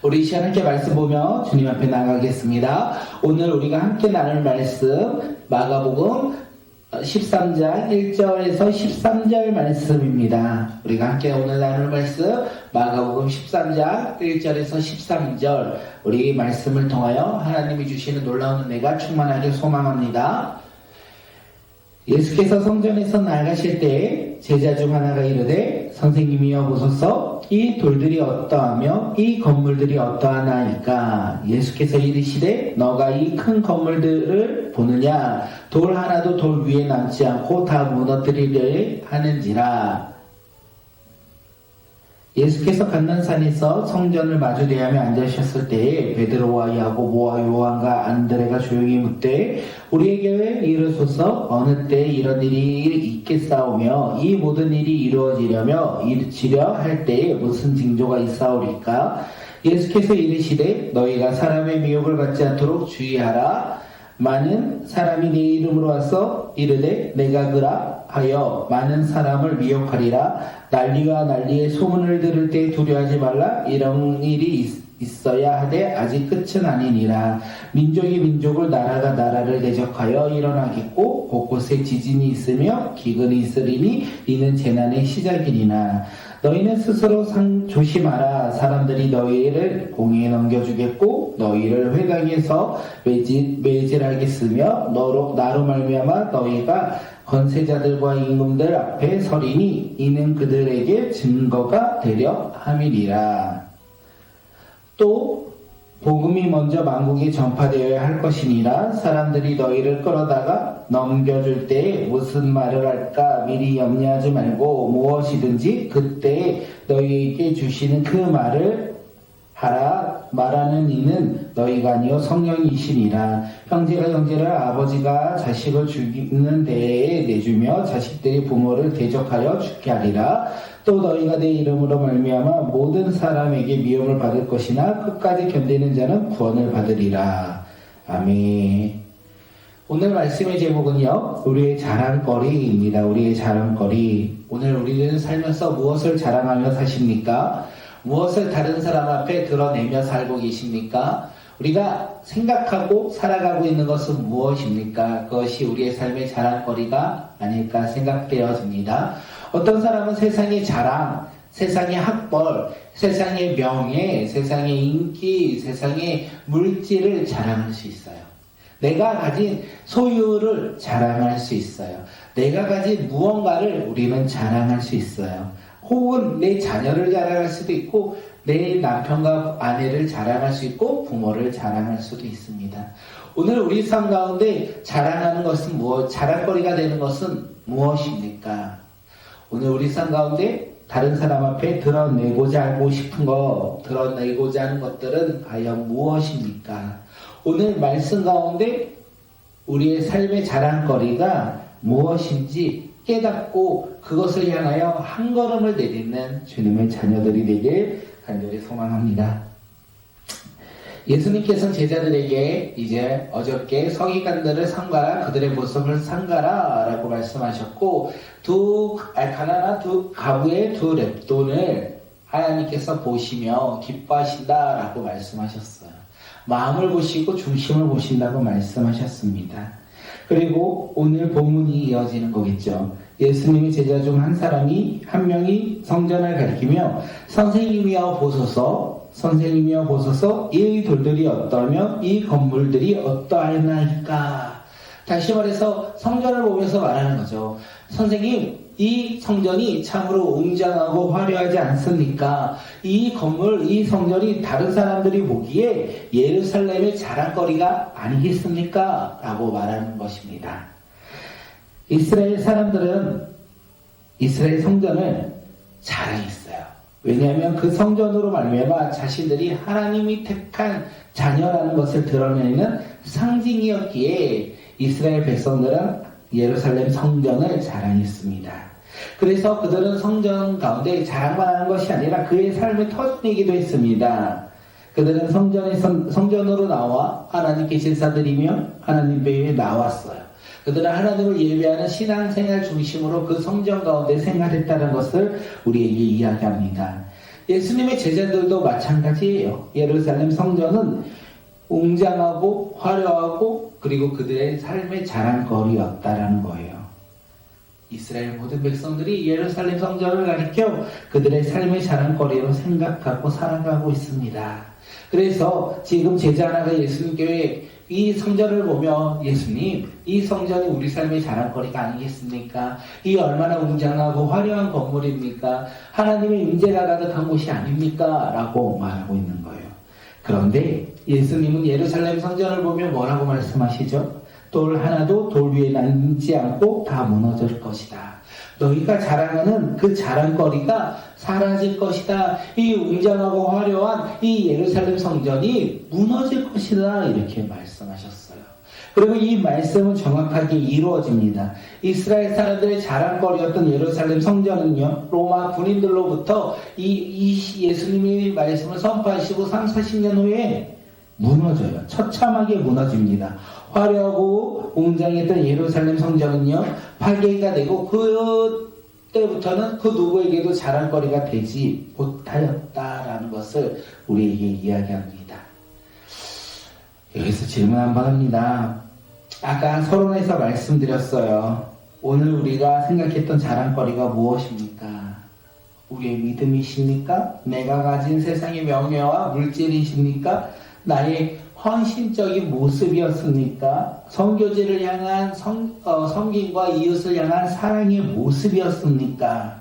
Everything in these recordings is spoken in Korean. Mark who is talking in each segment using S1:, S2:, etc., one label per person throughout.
S1: 우리 이 시간 함께 말씀 보며 주님 앞에 나가겠습니다. 오늘 우리가 함께 나눌 말씀 마가복음 13장 1절에서 13절 말씀입니다. 우리가 함께 오늘 나눌 말씀 마가복음 13장 1절에서 13절 우리 말씀을 통하여 하나님이 주시는 놀라운 은혜가 충만하게 소망합니다. 예수께서 성전에서 나가실 때에 제자 중 하나가 이르되 선생님이여 보소서 이 돌들이 어떠하며 이 건물들이 어떠하나이까. 예수께서 이르시되 너가 이 큰 건물들을 보느냐. 돌 하나도 돌 위에 남지 않고 다 무너뜨리려 하는지라. 예수께서 감난산에서 성전을 마주 대하며 앉으셨을 때에 베드로와 야고보와 요한과 안드레가 조용히 묻되 우리에게 이르소서 어느 때 이런 일이 있겠사오며 이 모든 일이 이루어지려 할 때에 무슨 징조가 있사오리까. 예수께서 이르시되 너희가 사람의 미혹을 받지 않도록 주의하라. 많은 사람이 내 이름으로 와서 이르되 내가 그라 하여 많은 사람을 미혹하리라. 난리와 난리의 소문을 들을 때 두려워하지 말라. 이런 일이 있어야 하되 아직 끝은 아니니라. 민족이 민족을 나라가 나라를 대적하여 일어나겠고 곳곳에 지진이 있으며 기근이 있으리니 이는 재난의 시작이니라. 너희는 스스로 조심하라. 사람들이 너희를 공의에 넘겨주겠고 너희를 회당에서 매질하겠으며 나로 말미암아 너희가 권세자들과 임금들 앞에 서리니 이는 그들에게 증거가 되려 함이니라. 또 복음이 먼저 만국에 전파되어야 할 것이니라. 사람들이 너희를 끌어다가 넘겨줄 때에 무슨 말을 할까 미리 염려하지 말고 무엇이든지 그때 너희에게 주시는 그 말을 하라. 말하는 이는 너희가 아니요 성령이시니라. 형제가 형제를 아버지가 자식을 죽이는 데에 내주며 자식들이 부모를 대적하여 죽게 하리라. 또 너희가 내 이름으로 말미암아 모든 사람에게 미움을 받을 것이나 끝까지 견디는 자는 구원을 받으리라. 아멘. 오늘 말씀의 제목은요, 우리의 자랑거리입니다. 우리의 자랑거리. 오늘 우리는 살면서 무엇을 자랑하며 사십니까? 무엇을 다른 사람 앞에 드러내며 살고 계십니까? 우리가 생각하고 살아가고 있는 것은 무엇입니까? 그것이 우리의 삶의 자랑거리가 아닐까 생각되어집니다. 어떤 사람은 세상의 자랑, 세상의 학벌, 세상의 명예, 세상의 인기, 세상의 물질을 자랑할 수 있어요. 내가 가진 소유를 자랑할 수 있어요. 내가 가진 무언가를 우리는 자랑할 수 있어요. 혹은 내 자녀를 자랑할 수도 있고 내 남편과 아내를 자랑할 수 있고 부모를 자랑할 수도 있습니다. 오늘 우리 삶 가운데 자랑하는 것은 자랑거리가 되는 것은 무엇입니까? 오늘 우리 삶 가운데 다른 사람 앞에 드러내고자 하고 싶은 거, 드러내고자 하는 것들은 과연 무엇입니까? 오늘 말씀 가운데 우리의 삶의 자랑거리가 무엇인지 깨닫고 그것을 향하여 한 걸음을 내딛는 주님의 자녀들이 되길 간절히 소망합니다. 예수님께서는 제자들에게 이제 어저께 서기관들을 삼가라, 그들의 모습을 삼가라 라고 말씀하셨고 가난한 두 가부의 두 랩돈을 하나님께서 보시며 기뻐하신다 라고 말씀하셨어요. 마음을 보시고 중심을 보신다고 말씀하셨습니다. 그리고 오늘 본문이 이어지는 거겠죠. 예수님의 제자 중 한 명이 성전을 가리키며 선생님이여 보소서 이 돌들이 어떠하며 이 건물들이 어떠하나이까. 다시 말해서 성전을 보면서 말하는 거죠. 선생님, 이 성전이 참으로 웅장하고 화려하지 않습니까? 이 건물, 이 성전이 다른 사람들이 보기에 예루살렘의 자랑거리가 아니겠습니까? 라고 말하는 것입니다. 이스라엘 사람들은 이스라엘 성전을 자랑했어요. 왜냐하면 그 성전으로 말미암아 자신들이 하나님이 택한 자녀라는 것을 드러내는 상징이었기에 이스라엘 백성들은 예루살렘 성전을 자랑했습니다. 그래서 그들은 성전 가운데 자랑만 하는 것이 아니라 그의 삶을 터내기도 했습니다. 그들은 성전으로 나와 하나님께 제사드리며 하나님 배에 나왔어요. 그들은 하나님을 예배하는 신앙생활 중심으로 그 성전 가운데 생활했다는 것을 우리에게 이야기합니다. 예수님의 제자들도 마찬가지예요. 예루살렘 성전은 웅장하고 화려하고 그리고 그들의 삶의 자랑거리였다라는 거예요. 이스라엘 모든 백성들이 예루살렘 성전을 가리켜 그들의 삶의 자랑거리로 생각하고 살아가고 있습니다. 그래서 지금 제자 하나가 예수님께 이 성전을 보며 예수님, 이 성전이 우리 삶의 자랑거리가 아니겠습니까? 이 얼마나 웅장하고 화려한 건물입니까? 하나님의 임재가 가득한 곳이 아닙니까? 라고 말하고 있는 거예요. 그런데 예수님은 예루살렘 성전을 보며 뭐라고 말씀하시죠? 돌 하나도 돌 위에 남지 않고 다 무너질 것이다. 너희가 자랑하는 그 자랑거리가 사라질 것이다. 이 웅장하고 화려한 이 예루살렘 성전이 무너질 것이다. 이렇게 말씀하셨어요. 그리고 이 말씀은 정확하게 이루어집니다. 이스라엘 사람들의 자랑거리였던 예루살렘 성전은요, 로마 군인들로부터 이 예수님이 말씀을 선포하시고 30-40년 후에 무너져요. 처참하게 무너집니다. 화려하고 웅장했던 예루살렘 성전은요, 파괴가 되고 그때부터는 그 누구에게도 자랑거리가 되지 못하였다라는 것을 우리에게 이야기합니다. 여기서 질문 한번 합니다. 아까 서론에서 말씀드렸어요. 오늘 우리가 생각했던 자랑거리가 무엇입니까? 우리의 믿음이십니까? 내가 가진 세상의 명예와 물질이십니까? 나의 헌신적인 모습이었습니까? 선교제를 향한 섬김과 이웃을 향한 사랑의 모습이었습니까?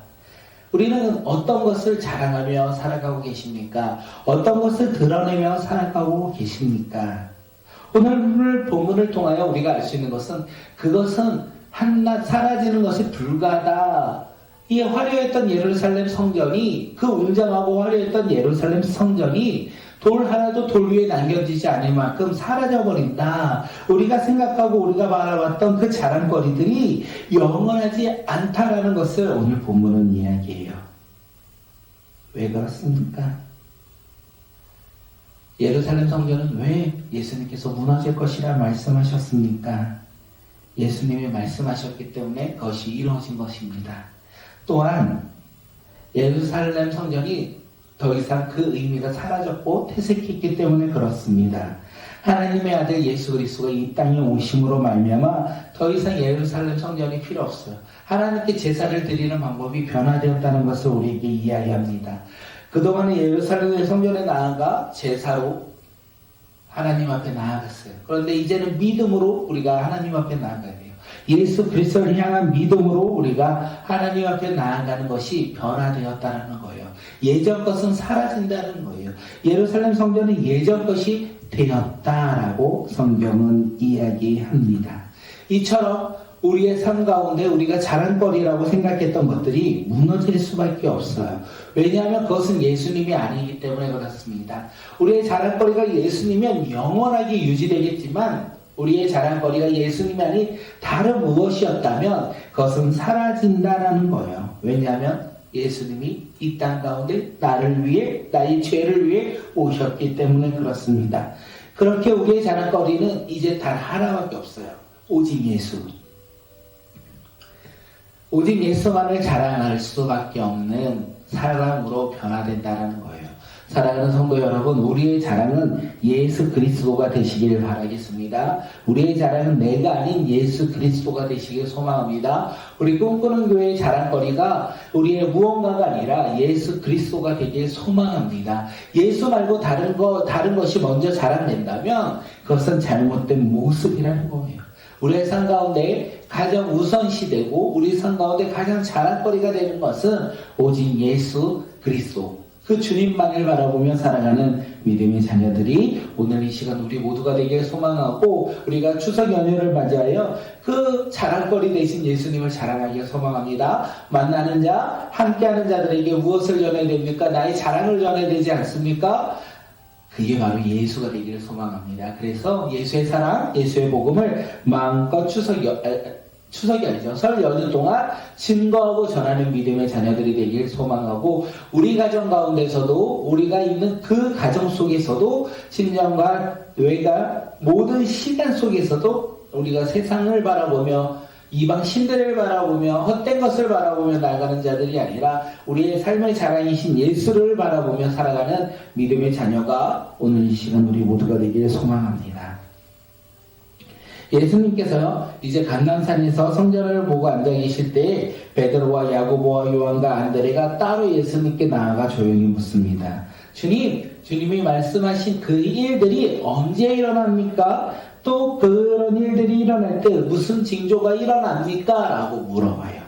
S1: 우리는 어떤 것을 자랑하며 살아가고 계십니까? 어떤 것을 드러내며 살아가고 계십니까? 오늘 본문을 통하여 우리가 알 수 있는 것은 그것은 한낱 사라지는 것이 불가하다. 이 화려했던 예루살렘 성전이, 그 웅장하고 화려했던 예루살렘 성전이 돌 하나도 돌 위에 남겨지지 않을 만큼 사라져버린다. 우리가 생각하고 우리가 바라봤던 그 자랑거리들이 영원하지 않다라는 것을 오늘 본문은 이야기해요. 왜 그렇습니까? 예루살렘 성전은 왜 예수님께서 무너질 것이라 말씀하셨습니까? 예수님이 말씀하셨기 때문에 그것이 이루어진 것입니다. 또한 예루살렘 성전이 더 이상 그 의미가 사라졌고 퇴색했기 때문에 그렇습니다. 하나님의 아들 예수 그리스도가 이 땅에 오심으로 말미암아 더 이상 예루살렘 성전이 필요 없어요. 하나님께 제사를 드리는 방법이 변화되었다는 것을 우리에게 이야기합니다. 그동안에 예루살렘 성전에 나아가 제사로 하나님 앞에 나아갔어요. 그런데 이제는 믿음으로 우리가 하나님 앞에 나아가야 돼요. 예수 그리스도를 향한 믿음으로 우리가 하나님 앞에 나아가는 것이 변화되었다는 거예요. 예전 것은 사라진다는 거예요. 예루살렘 성전은 예전 것이 되었다라고 성경은 이야기합니다. 이처럼 우리의 삶 가운데 우리가 자랑거리라고 생각했던 것들이 무너질 수밖에 없어요. 왜냐하면 그것은 예수님이 아니기 때문에 그렇습니다. 우리의 자랑거리가 예수님이면 영원하게 유지되겠지만 우리의 자랑거리가 예수님이 아닌 다른 무엇이었다면 그것은 사라진다는 거예요. 왜냐하면 예수님이 이 땅 가운데 나를 위해, 나의 죄를 위해 오셨기 때문에 그렇습니다. 그렇게 우리의 자랑거리는 이제 단 하나밖에 없어요. 오직 예수. 오직 예수만을 자랑할 수밖에 없는 사람으로 변화된다는 거예요. 사랑하는 성도 여러분, 우리의 자랑은 예수 그리스도가 되시길 바라겠습니다. 우리의 자랑은 내가 아닌 예수 그리스도가 되시길 소망합니다. 우리 꿈꾸는 교회의 자랑거리가 우리의 무언가가 아니라 예수 그리스도가 되길 소망합니다. 예수 말고 다른 것이 먼저 자랑된다면 그것은 잘못된 모습이라는 거예요. 우리의 삶 가운데 가장 우선시되고 우리 삶 가운데 가장 자랑거리가 되는 것은 오직 예수 그리스도, 그 주님만을 바라보며 살아가는 믿음의 자녀들이 오늘 이 시간 우리 모두가 되길 소망하고, 우리가 추석 연휴를 맞이하여 그 자랑거리 되신 예수님을 자랑하기를 소망합니다. 만나는 자, 함께하는 자들에게 무엇을 전해야 됩니까? 나의 자랑을 전해야 되지 않습니까? 그게 바로 예수가 되기를 소망합니다. 그래서 예수의 사랑, 예수의 복음을 마음껏 추석이 아니죠. 설 연휴 동안 증거하고 전하는 믿음의 자녀들이 되길 소망하고, 우리 가정 가운데서도, 우리가 있는 그 가정 속에서도, 친정과 외가 모든 시간 속에서도 우리가 세상을 바라보며 이방 신들을 바라보며 헛된 것을 바라보며 나아가는 자들이 아니라 우리의 삶의 자랑이신 예수를 바라보며 살아가는 믿음의 자녀가 오늘 이 시간 우리 모두가 되기를 소망합니다. 예수님께서요, 이제 감난산에서 성전을 보고 앉아 계실 때에 베드로와 야고보와 요한과 안드레가 따로 예수님께 나아가 조용히 묻습니다. 주님이 말씀하신 그 일들이 언제 일어납니까? 또 그런 일들이 일어날 때 무슨 징조가 일어납니까? 라고 물어봐요.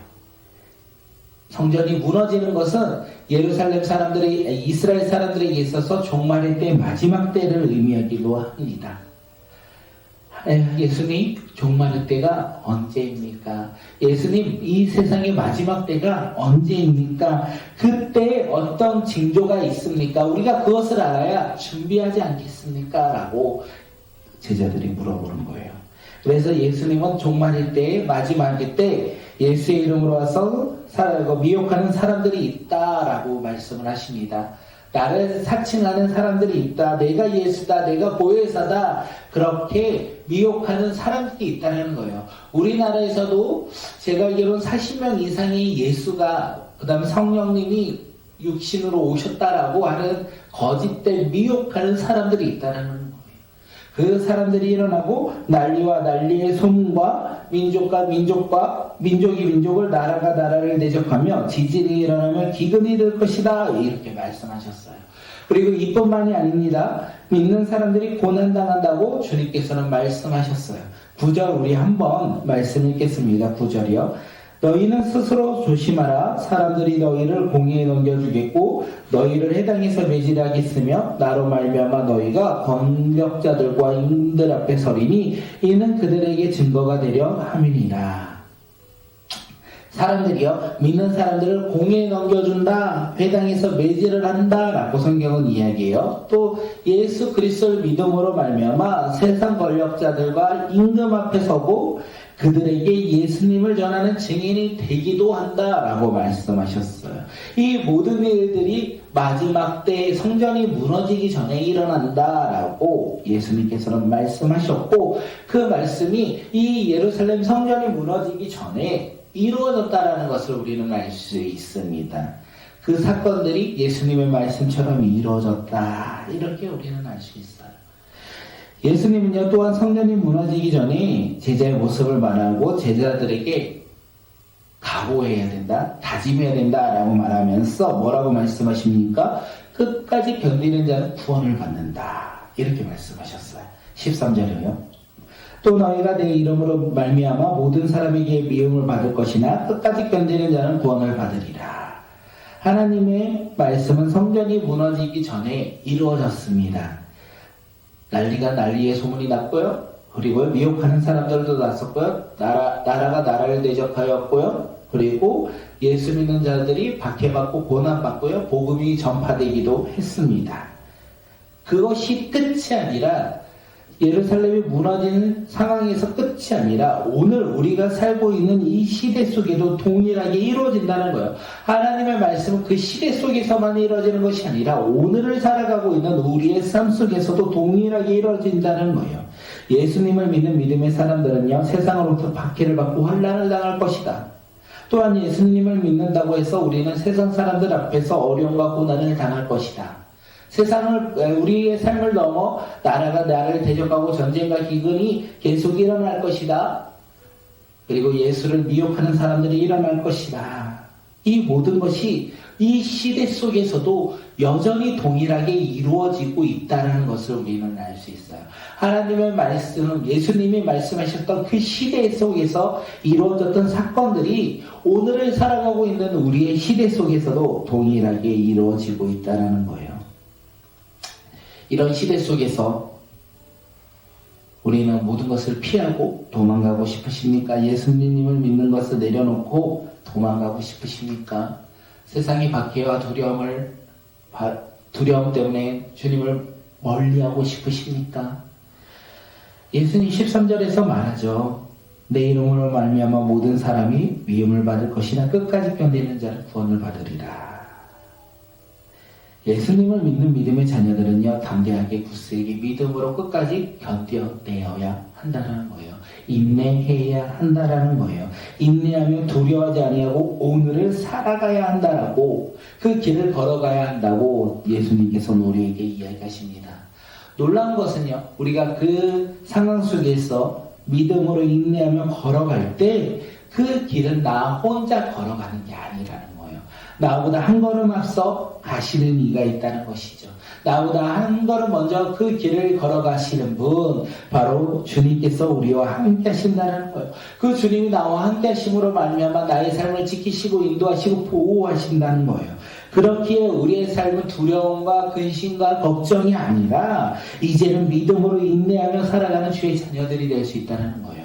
S1: 성전이 무너지는 것은 예루살렘 사람들의, 이스라엘 사람들에게 있어서 종말의 때 마지막 때를 의미하기도 합니다. 예수님, 종말의 때가 언제입니까? 예수님, 이 세상의 마지막 때가 언제입니까? 그때 어떤 징조가 있습니까? 우리가 그것을 알아야 준비하지 않겠습니까? 라고 제자들이 물어보는 거예요. 그래서 예수님은 종말의 때에 마지막의 때 예수의 이름으로 와서 미혹하는 사람들이 있다라고 말씀을 하십니다. 나를 사칭하는 사람들이 있다. 내가 예수다. 내가 보혜사다. 그렇게 미혹하는 사람들이 있다는 거예요. 우리나라에서도 제가 알기로는 40명 이상의 예수가 그 다음에 성령님이 육신으로 오셨다라고 하는 거짓된 미혹하는 사람들이 있다는 거예요. 그 사람들이 일어나고 난리와 난리의 소문과 민족이 민족을 나라가 나라를 대적하며 지진이 일어나면 기근이 될 것이다 이렇게 말씀하셨어요. 그리고 이뿐만이 아닙니다. 믿는 사람들이 고난당한다고 주님께서는 말씀하셨어요. 9절 우리 한번 말씀 읽겠습니다. 9절이요. 너희는 스스로 조심하라. 사람들이 너희를 공의에 넘겨주겠고 너희를 해당에서 매질하겠으며 나로 말미암아 너희가 권력자들과 임금들 앞에 서리니 이는 그들에게 증거가 되려 함이니라. 사람들이요, 믿는 사람들을 공의에 넘겨준다, 회당에서 매질을 한다 라고 성경은 이야기해요. 또 예수 그리스도를 믿음으로 말미암아 세상 권력자들과 임금 앞에 서고 그들에게 예수님을 전하는 증인이 되기도 한다라고 말씀하셨어요. 이 모든 일들이 마지막 때 성전이 무너지기 전에 일어난다라고 예수님께서는 말씀하셨고 그 말씀이 이 예루살렘 성전이 무너지기 전에 이루어졌다라는 것을 우리는 알 수 있습니다. 그 사건들이 예수님의 말씀처럼 이루어졌다 이렇게 우리는 알 수 있어요. 예수님은요 또한 성전이 무너지기 전에 제자의 모습을 말하고 제자들에게 각오해야 된다, 다짐해야 된다라고 말하면서 뭐라고 말씀하십니까? 끝까지 견디는 자는 구원을 받는다 이렇게 말씀하셨어요. 13절이요. 또 너희가 내 이름으로 말미암아 모든 사람에게 미움을 받을 것이나 끝까지 견디는 자는 구원을 받으리라. 하나님의 말씀은 성전이 무너지기 전에 이루어졌습니다. 난리가 난리의 소문이 났고요. 그리고 미혹하는 사람들도 났었고요. 나라가 나라를 대적하였고요. 그리고 예수 믿는 자들이 박해받고 고난받고요. 복음이 전파되기도 했습니다. 그것이 끝이 아니라 예루살렘이 무너지는 상황에서 끝이 아니라 오늘 우리가 살고 있는 이 시대 속에도 동일하게 이루어진다는 거예요. 하나님의 말씀은 그 시대 속에서만 이루어지는 것이 아니라 오늘을 살아가고 있는 우리의 삶 속에서도 동일하게 이루어진다는 거예요. 예수님을 믿는 믿음의 사람들은요, 세상으로부터 박해를 받고 환난을 당할 것이다. 또한 예수님을 믿는다고 해서 우리는 세상 사람들 앞에서 어려움과 고난을 당할 것이다. 우리의 삶을 넘어 나라가 나라를 대적하고 전쟁과 기근이 계속 일어날 것이다. 그리고 예수를 미혹하는 사람들이 일어날 것이다. 이 모든 것이 이 시대 속에서도 여전히 동일하게 이루어지고 있다는 것을 우리는 알 수 있어요. 하나님의 말씀, 예수님이 말씀하셨던 그 시대 속에서 이루어졌던 사건들이 오늘을 살아가고 있는 우리의 시대 속에서도 동일하게 이루어지고 있다는 거예요. 이런 시대 속에서 우리는 모든 것을 피하고 도망가고 싶으십니까? 예수님을 믿는 것을 내려놓고 도망가고 싶으십니까? 세상의 박해와 두려움 때문에 주님을 멀리하고 싶으십니까? 예수님 13절에서 말하죠. 내 이름으로 말미암아 모든 사람이 미움을 받을 것이나 끝까지 견디는 자는 구원을 받으리라. 예수님을 믿는 믿음의 자녀들은요, 담대하게 굳세게 믿음으로 끝까지 견뎌내어야 한다는 거예요. 인내해야 한다라는 거예요. 인내하면 두려워하지 아니하고 오늘을 살아가야 한다라고 그 길을 걸어가야 한다고 예수님께서 우리에게 이야기하십니다. 놀라운 것은요, 우리가 그 상황 속에서 믿음으로 인내하며 걸어갈 때 그 길은 나 혼자 걸어가는 게 아니라는 거예요. 나보다 한 걸음 앞서 가시는 이가 있다는 것이죠. 나보다 한 걸음 먼저 그 길을 걸어가시는 분, 바로 주님께서 우리와 함께 하신다는 거예요. 그 주님이 나와 함께 하심으로 말미암아 나의 삶을 지키시고 인도하시고 보호하신다는 거예요. 그렇기에 우리의 삶은 두려움과 근심과 걱정이 아니라 이제는 믿음으로 인내하며 살아가는 주의 자녀들이 될 수 있다는 거예요.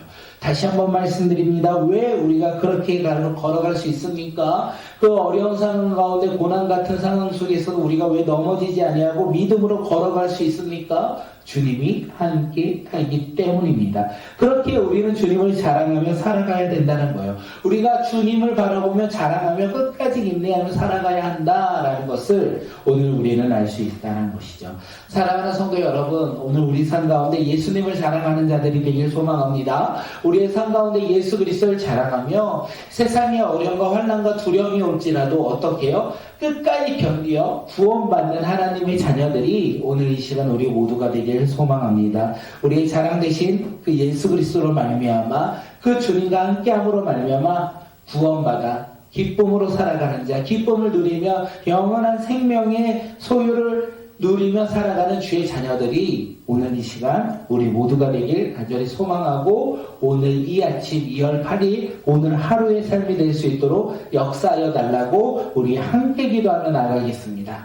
S1: 다시 한번 말씀드립니다. 왜 우리가 그렇게 걸어갈 수 있습니까? 그 어려운 상황 가운데 고난 같은 상황 속에서도 우리가 왜 넘어지지 아니하고 믿음으로 걸어갈 수 있습니까? 주님이 함께 하기 때문입니다. 그렇게 우리는 주님을 자랑하며 살아가야 된다는 거예요. 우리가 주님을 바라보며 자랑하며 끝까지 인내하며 살아가야 한다라는 것을 오늘 우리는 알 수 있다는 것이죠. 사랑하는 성도 여러분, 오늘 우리 삶 가운데 예수님을 자랑하는 자들이 되길 소망합니다. 우리의 삶 가운데 예수 그리스도를 자랑하며 세상의 어려움과 환난과 두려움이 올지라도 어떻게 해요? 끝까지 견디어 구원받는 하나님의 자녀들이 오늘 이 시간 우리 모두가 되길 소망합니다. 우리의 자랑 대신 그 예수 그리스도로 말미암아 그 주님과 함께함으로 말미암아 구원받아 기쁨으로 살아가는 자, 기쁨을 누리며 영원한 생명의 소유를 누리며 살아가는 주의 자녀들이 오늘 이 시간 우리 모두가 되길 간절히 소망하고 오늘 이 아침 2월 8일 오늘 하루의 삶이 될 수 있도록 역사하여 달라고 우리 함께 기도하며 나가겠습니다.